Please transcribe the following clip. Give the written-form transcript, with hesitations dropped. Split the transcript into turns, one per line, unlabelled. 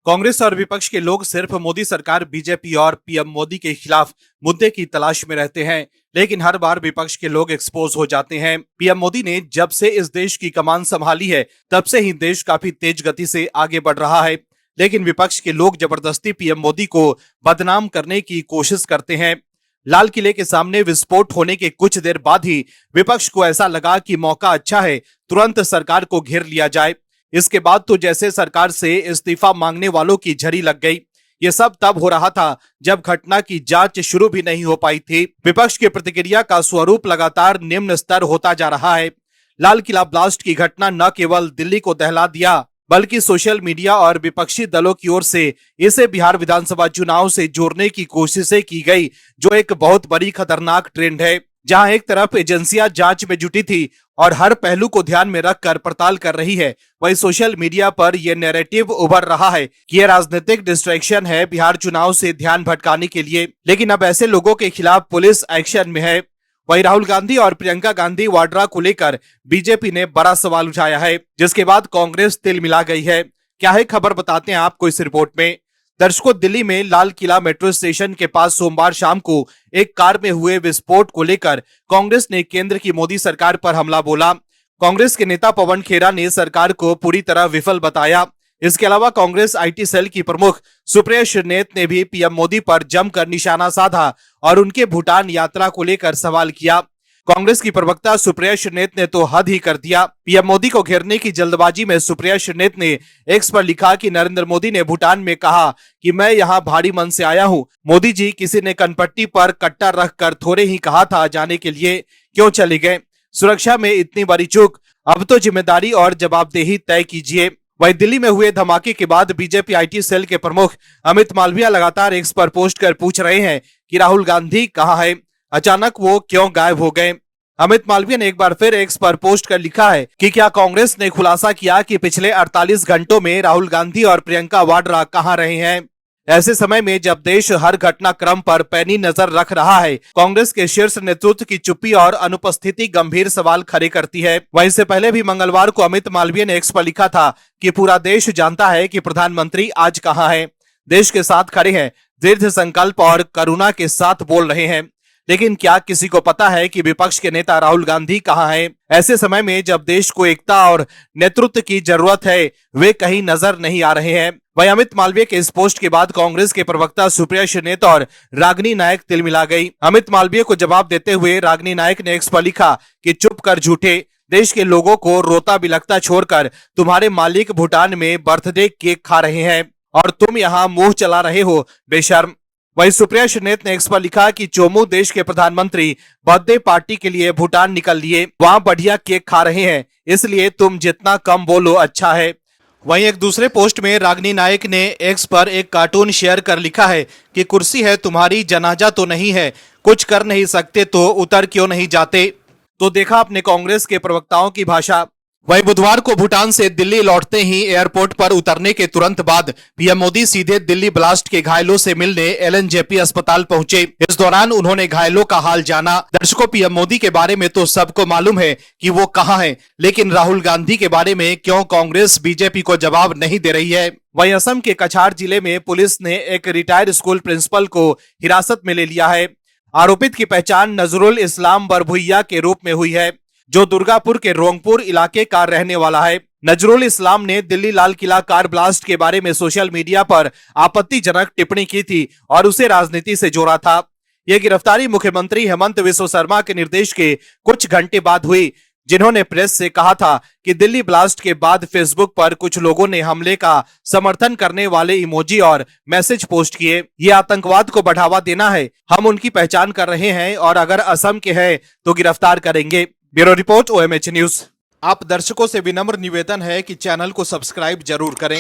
कांग्रेस और विपक्ष के लोग सिर्फ मोदी सरकार बीजेपी और पीएम मोदी के खिलाफ मुद्दे की तलाश में रहते हैं, लेकिन हर बार विपक्ष के लोग एक्सपोज हो जाते हैं। पीएम मोदी ने जब से इस देश की कमान संभाली है, तब से ही देश काफी तेज गति से आगे बढ़ रहा है, लेकिन विपक्ष के लोग जबरदस्ती पीएम मोदी को बदनाम करने की कोशिश करते हैं। लाल किले के सामने विस्फोट होने के कुछ देर बाद ही विपक्ष को ऐसा लगा कि मौका अच्छा है, तुरंत सरकार को घेर लिया जाए। इसके बाद तो जैसे सरकार से इस्तीफा मांगने वालों की झड़ी लग गई। ये सब तब हो रहा था जब घटना की जांच शुरू भी नहीं हो पाई थी। विपक्ष की प्रतिक्रिया का स्वरूप लगातार निम्न स्तर होता जा रहा है। लाल किला ब्लास्ट की घटना न केवल दिल्ली को दहला दिया, बल्कि सोशल मीडिया और विपक्षी दलों की ओर से इसे बिहार विधानसभा चुनाव से जोड़ने की कोशिशें की गई, जो एक बहुत बड़ी खतरनाक ट्रेंड है। जहां एक तरफ एजेंसियां जांच में जुटी थी और हर पहलू को ध्यान में रखकर पड़ताल कर रही है, वहीं सोशल मीडिया पर यह नैरेटिव उभर रहा है कि यह राजनीतिक डिस्ट्रैक्शन है, बिहार चुनाव से ध्यान भटकाने के लिए। लेकिन अब ऐसे लोगों के खिलाफ पुलिस एक्शन में है। वहीं राहुल गांधी और प्रियंका गांधी वाड्रा को लेकर बीजेपी ने बड़ा सवाल उठाया है, जिसके बाद कांग्रेस तिल मिला गई है। क्या है खबर, बताते हैं आपको इस रिपोर्ट में। दर्शकों, दिल्ली में लाल किला मेट्रो स्टेशन के पास सोमवार शाम को एक कार में हुए विस्फोट को लेकर कांग्रेस ने केंद्र की मोदी सरकार पर हमला बोला। कांग्रेस के नेता पवन खेरा ने सरकार को पूरी तरह विफल बताया। इसके अलावा कांग्रेस आईटी सेल की प्रमुख सुप्रिया श्रीनेत ने भी पीएम मोदी पर जमकर निशाना साधा और उनके भूटान यात्रा को लेकर सवाल किया। कांग्रेस की प्रवक्ता सुप्रिया श्रीनेत ने तो हद ही कर दिया। पीएम मोदी को घेरने की जल्दबाजी में सुप्रिया श्रीनेत ने एक्स पर लिखा कि नरेंद्र मोदी ने भूटान में कहा कि मैं यहां भारी मन से आया हूं। मोदी जी, किसी ने कनपट्टी पर कट्टा रखकर थोड़े ही कहा था जाने के लिए, क्यों चले गए? सुरक्षा में इतनी बड़ी चूक, अब तो जिम्मेदारी और जवाबदेही तय कीजिए। वहीं दिल्ली में हुए धमाके के बाद बीजेपी आईटी सेल के प्रमुख अमित मालविया लगातार एक्स पर पोस्ट कर पूछ रहे हैं कि राहुल गांधी कहाँ है, अचानक वो क्यों गायब हो गए। अमित मालविया ने एक बार फिर एक्स पर पोस्ट कर लिखा है कि क्या कांग्रेस ने खुलासा किया कि पिछले 48 घंटों में राहुल गांधी और प्रियंका वाड्रा कहां रहे हैं। ऐसे समय में जब देश हर घटनाक्रम पर पैनी नजर रख रहा है, कांग्रेस के शीर्ष नेतृत्व की चुप्पी और अनुपस्थिति गंभीर सवाल खड़े करती है। वहीं से पहले भी मंगलवार को अमित मालविया ने एक्स पर लिखा था कि पूरा देश जानता है कि प्रधानमंत्री आज कहाँ है, देश के साथ खड़े हैं, दृढ़ संकल्प और करुणा के साथ बोल रहे हैं। लेकिन क्या किसी को पता है कि विपक्ष के नेता राहुल गांधी कहां हैं? ऐसे समय में जब देश को एकता और नेतृत्व की जरूरत है, वे कहीं नजर नहीं आ रहे हैं। वहीं अमित मालविया के इस पोस्ट के बाद कांग्रेस के प्रवक्ता सुप्रिया श्रीनेत और रागिनी नायक तिल मिला गई। अमित मालविया को जवाब देते हुए रागिनी नायक ने एक्स पर लिखा कि चुप कर झूठे, देश के लोगों को रोता बिलखता छोड़कर तुम्हारे मालिक भूटान में बर्थडे केक खा रहे हैं और तुम यहाँ मुंह चला रहे हो, बेशर्म। वहीं सुप्रिया श्रीनेत ने एक्स पर लिखा कि चोमू देश के प्रधानमंत्री बर्थडे पार्टी के लिए भूटान निकल लिए, वहां बढ़िया केक खा रहे हैं, इसलिए तुम जितना कम बोलो अच्छा है। वहीं एक दूसरे पोस्ट में रागिनी नायक ने एक्स पर एक कार्टून शेयर कर लिखा है कि कुर्सी है तुम्हारी, जनाजा तो नहीं है, कुछ कर नहीं सकते तो उतर क्यों नहीं जाते। तो देखा आपने कांग्रेस के प्रवक्ताओं की भाषा। वहीं बुधवार को भूटान से दिल्ली लौटते ही एयरपोर्ट पर उतरने के तुरंत बाद पीएम मोदी सीधे दिल्ली ब्लास्ट के घायलों से मिलने एलएनजेपी अस्पताल पहुंचे। इस दौरान उन्होंने घायलों का हाल जाना। दर्शकों, पीएम मोदी के बारे में तो सबको मालूम है कि वो कहां हैं, लेकिन राहुल गांधी के बारे में क्यों कांग्रेस बीजेपी को जवाब नहीं दे रही है। वहीं असम के कछार जिले में पुलिस ने एक रिटायर्ड स्कूल प्रिंसिपल को हिरासत में ले लिया है। आरोपित की पहचान नजरुल इस्लाम बरभुइया के रूप में हुई है, जो दुर्गापुर के रोंगपुर इलाके का रहने वाला है। नजरुल इस्लाम ने दिल्ली लाल किला कार ब्लास्ट के बारे में सोशल मीडिया पर आपत्तिजनक टिप्पणी की थी और उसे राजनीति से जोड़ा था। यह गिरफ्तारी मुख्यमंत्री हेमंत बिस्वा शर्मा के निर्देश के कुछ घंटे बाद हुई, जिन्होंने प्रेस से कहा था कि दिल्ली ब्लास्ट के बाद फेसबुक पर कुछ लोगों ने हमले का समर्थन करने वाले इमोजी और मैसेज पोस्ट किए। ये आतंकवाद को बढ़ावा देना है, हम उनकी पहचान कर रहे हैं और अगर असम के हैं तो गिरफ्तार करेंगे। Bureau report, OMH news. आप दर्शकों से विनम्र निवेदन है कि चैनल को सब्सक्राइब जरूर करें।